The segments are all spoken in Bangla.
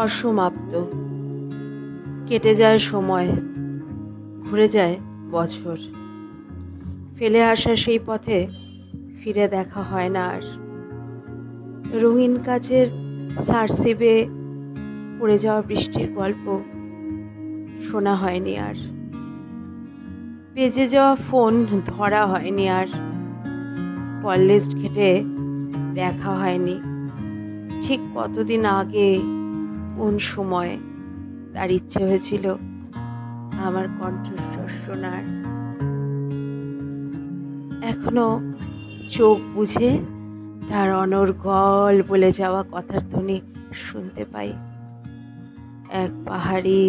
অসমাপ্ত। কেটে যায় সময়, ঘুরে যায় বছর, ফেলে আসা সেই পথে ফিরে দেখা হয় না আর। রঙিন কাচের সার্সিবে পড়ে যাওয়া বৃষ্টির গল্প শোনা হয়নি আর। বেজে যাওয়া ফোন ধরা হয়নি আর। কল লিস্ট ঘেটে দেখা হয়নি ঠিক কতদিন আগে কোন সময় তার ইচ্ছে হয়েছিল আমার কণ্ঠস্বর শোনার। এখনো চোখ বুঝে তার অনর্গল বলে যাওয়া কথার ধ্বনি শুনতে পাই। এক পাহাড়ি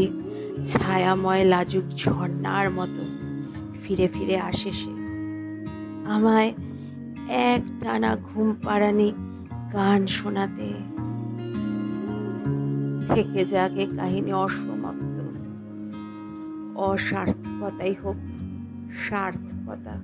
ছায়াময় লাজুক ঝর্ণার মতো ফিরে ফিরে আসে সে, আমায় এক টানা ঘুম পাড়ানি গান শোনাতে। থেকে যাকে কাহিনী অসমাপ্ত, অসার্থকতাই হোক সার্থকতা।